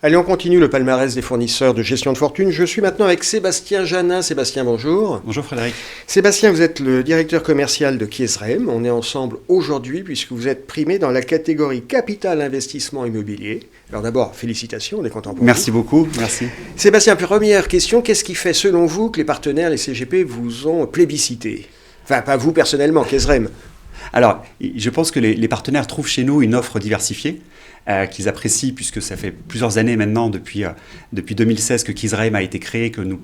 Allez, on continue le palmarès des fournisseurs de gestion de fortune. Je suis maintenant avec Sébastien Janin. Sébastien, bonjour. Bonjour Frédéric. Sébastien, vous êtes le directeur commercial de Kiesrem. On est ensemble aujourd'hui puisque vous êtes primé dans la catégorie capital investissement immobilier. Alors d'abord, félicitations, on est content pour vous. Merci beaucoup, merci. Sébastien, première question, qu'est-ce qui fait selon vous que les partenaires, les CGP, vous ont plébiscité? Enfin, pas vous personnellement, Kiesrem. Alors, je pense que les partenaires trouvent chez nous une offre diversifiée qu'ils apprécient, puisque ça fait plusieurs années maintenant, depuis 2016, que Kiesrem a été créé, que nous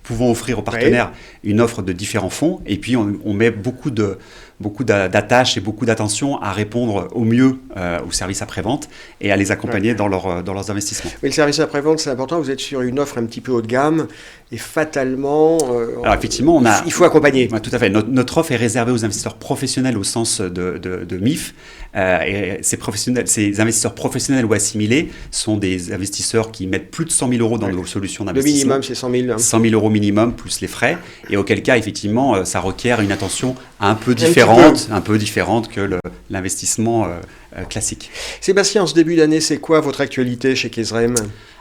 pouvons offrir aux partenaires une offre de différents fonds. Et puis, on met beaucoup d'attaches et beaucoup d'attention à répondre au mieux aux services après-vente et à les accompagner dans leurs investissements. Mais le service après-vente, c'est important. Vous êtes sur une offre un petit peu haut de gamme et fatalement, alors effectivement, il faut accompagner. Tout à fait. Notre offre est réservée aux investisseurs professionnels au sens de MIF. Et ces investisseurs professionnels ou assimilés sont des investisseurs qui mettent plus de 100 000 euros dans nos solutions d'investissement. Le minimum, c'est 100 000. Hein. 100 000 euros minimum, plus les frais. Et auquel cas, effectivement, ça requiert une attention un peu différente que l'investissement classique. Sébastien, en ce début d'année, c'est quoi votre actualité chez Kiesrem ?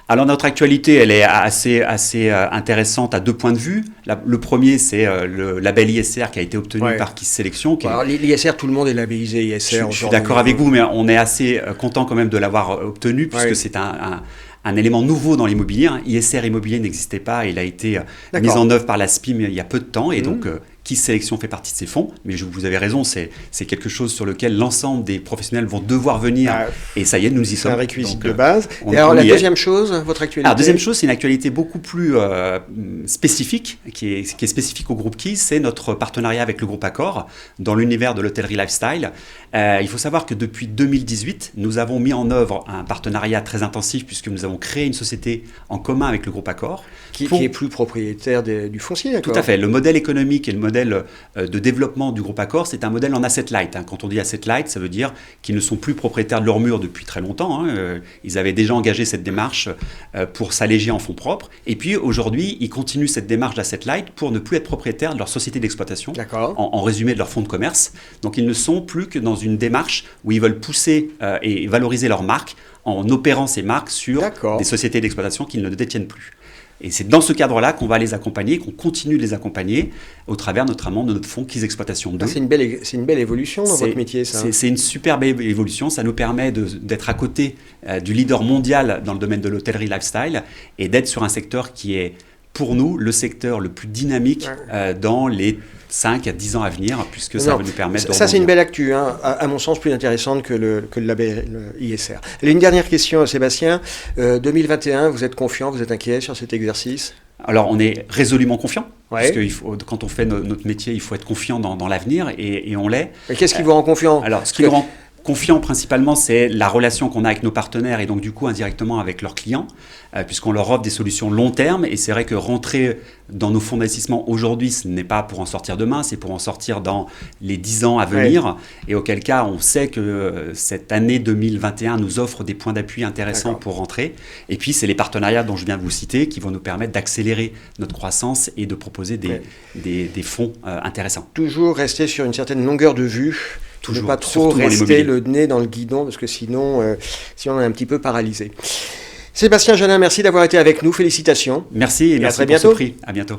Alors notre actualité, elle est assez intéressante à deux points de vue. Le premier, c'est le label ISR qui a été obtenu par KISS Sélection. Alors l'ISR, tout le monde est labellisé ISR. Je suis d'accord avec vous, mais on est assez content quand même de l'avoir obtenu, puisque c'est un élément nouveau dans l'immobilier. ISR immobilier n'existait pas, il a été mis en œuvre par la SPIM il y a peu de temps, et donc KISS Sélection fait partie de ces fonds. Mais vous avez raison, c'est quelque chose sur lequel l'ensemble des professionnels vont devoir venir, et ça y est, nous y sommes. C'est un réquisite de base. Et alors la deuxième chose, votre actualité ? Alors deuxième chose, c'est une actualité beaucoup plus spécifique, qui est spécifique au groupe KISS, c'est notre partenariat avec le groupe Accor dans l'univers de l'hôtellerie lifestyle. Il faut savoir que depuis 2018, nous avons mis en œuvre un partenariat très intensif, puisque nous avons créé une société en commun avec le groupe Accor. Qui est plus propriétaire du foncier, Accor. Tout à fait. Le modèle économique et le modèle de développement du groupe Accor, c'est un modèle en asset light. Quand on dit asset light, ça veut dire qu'ils ne sont plus propriétaires de leurs murs depuis très longtemps. Ils avaient déjà engagé cette démarche pour s'alléger en fonds propres. Et puis aujourd'hui, ils continuent cette démarche d'asset light pour ne plus être propriétaires de leur société d'exploitation, en résumé de leur fonds de commerce. Donc ils ne sont plus que dans une démarche où ils veulent pousser et valoriser leurs marques en opérant ces marques sur des sociétés d'exploitation qu'ils ne détiennent plus. Et c'est dans ce cadre-là qu'on va les accompagner, qu'on continue de les accompagner au travers notamment de notre fonds KISS Exploitation 2. C'est une belle évolution dans votre métier, ça. C'est une superbe évolution. Ça nous permet d'être à côté du leader mondial dans le domaine de l'hôtellerie lifestyle et d'être sur un secteur qui est, pour nous, le secteur le plus dynamique dans les 5 à 10 ans à venir, puisque ça va nous permettre de ça, c'est une belle actu, à mon sens plus intéressante que le label ISR. Allez, une dernière question, Sébastien. 2021, vous êtes confiant, vous êtes inquiet sur cet exercice ? Alors, on est résolument confiant, parce que quand on fait notre métier, il faut être confiant dans l'avenir, et on l'est. Mais qu'est-ce qui vous rend confiant ? Alors, ce qui nous rend confiant principalement, c'est la relation qu'on a avec nos partenaires et donc du coup indirectement avec leurs clients, puisqu'on leur offre des solutions long terme. Et c'est vrai que rentrer dans nos fonds d'investissement aujourd'hui, ce n'est pas pour en sortir demain, c'est pour en sortir dans les 10 ans à venir. Et auquel cas, on sait que cette année 2021 nous offre des points d'appui intéressants pour rentrer. Et puis, c'est les partenariats dont je viens de vous citer qui vont nous permettre d'accélérer notre croissance et de proposer des fonds intéressants. Toujours rester sur une certaine longueur de vue. Ne pas trop rester le nez dans le guidon, parce que sinon on est un petit peu paralysé. Sébastien Janin, merci d'avoir été avec nous. Félicitations. Merci et merci à très pour bientôt. ce prix. À bientôt.